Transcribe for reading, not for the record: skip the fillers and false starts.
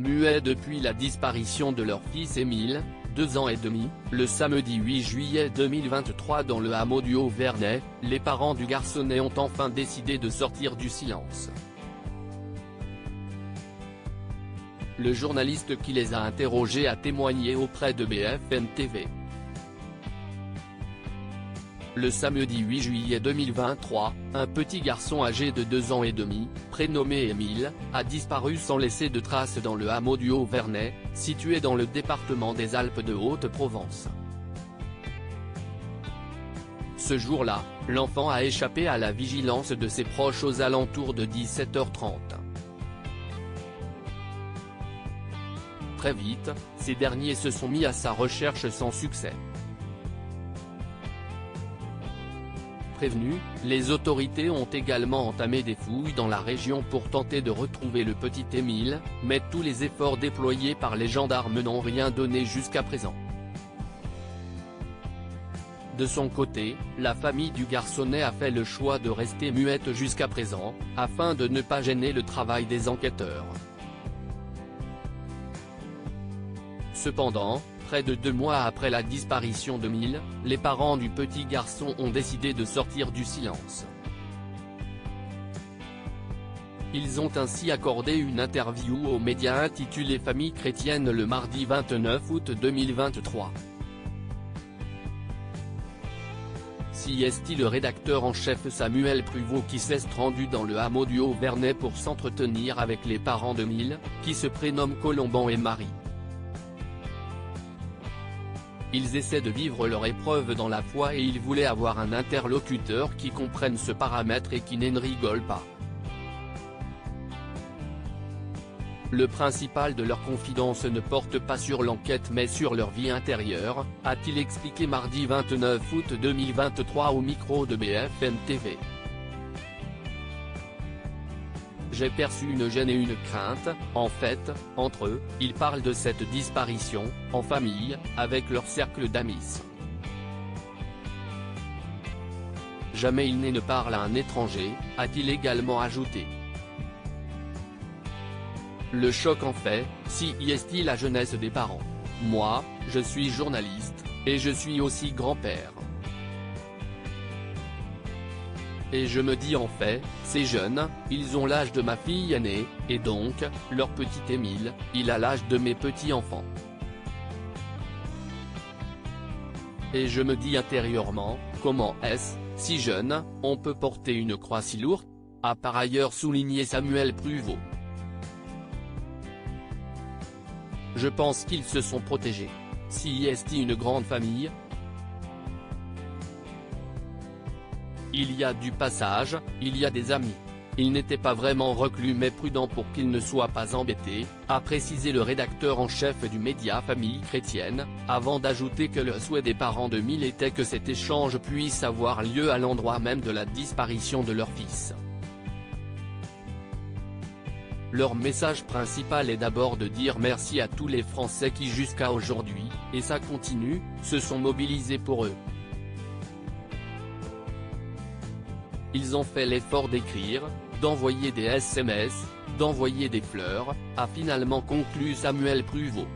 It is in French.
muets depuis la disparition de leur fils Émile, 2 ans et demi. Le samedi 8 juillet 2023 dans le hameau du Haut-Vernay, les parents du garçonnet ont enfin décidé de sortir du silence. Le journaliste qui les a interrogés a témoigné auprès de BFM TV. Le samedi 8 juillet 2023, un petit garçon âgé de 2 ans et demi, prénommé Émile, a disparu sans laisser de traces dans le hameau du Haut-Vernay, situé dans le département des Alpes de Haute-Provence. Ce jour-là, l'enfant a échappé à la vigilance de ses proches aux alentours de 17h30. Très vite, ces derniers se sont mis à sa recherche sans succès. Prévenus, les autorités ont également entamé des fouilles dans la région pour tenter de retrouver le petit Émile, mais tous les efforts déployés par les gendarmes n'ont rien donné jusqu'à présent. De son côté, la famille du garçonnet a fait le choix de rester muette jusqu'à présent, afin de ne pas gêner le travail des enquêteurs. Cependant, près de 2 mois après la disparition d'Émile, les parents du petit garçon ont décidé de sortir du silence. Ils ont ainsi accordé une interview aux médias intitulée Famille chrétienne le mardi 29 août 2023. Le rédacteur en chef Samuel Pruvot qui s'est rendu dans le hameau du Haut-Vernay pour s'entretenir avec les parents d'Émile, qui se prénomment Colomban et Marie. Ils essaient de vivre leur épreuve dans la foi et ils voulaient avoir un interlocuteur qui comprenne ce paramètre et qui ne rigole pas. Le principal de leur confidence ne porte pas sur l'enquête mais sur leur vie intérieure, a-t-il expliqué mardi 29 août 2023 au micro de BFM TV. J'ai perçu une gêne et une crainte, en fait, entre eux. Ils parlent de cette disparition, en famille, avec leur cercle d'amis. Jamais il ne parle à un étranger, a-t-il également ajouté. Le choc en fait, si est la jeunesse des parents. Moi, je suis journaliste, et je suis aussi grand-père. Et je me dis en fait, ces jeunes, ils ont l'âge de ma fille aînée, et donc, leur petit Émile, il a l'âge de mes petits-enfants. Et je me dis intérieurement, comment est-ce, si jeune, on peut porter une croix si lourde, a par ailleurs souligné Samuel Pruvot. Je pense qu'ils se sont protégés. Si est une grande famille. Il y a du passage, il y a des amis. Il n'était pas vraiment reclus mais prudent pour qu'il ne soit pas embêté, a précisé le rédacteur en chef du média Famille chrétienne, avant d'ajouter que le souhait des parents d'Émile était que cet échange puisse avoir lieu à l'endroit même de la disparition de leur fils. Leur message principal est d'abord de dire merci à tous les Français qui jusqu'à aujourd'hui, et ça continue, se sont mobilisés pour eux. Ils ont fait l'effort d'écrire, d'envoyer des SMS, d'envoyer des fleurs, a finalement conclu Samuel Pruvot.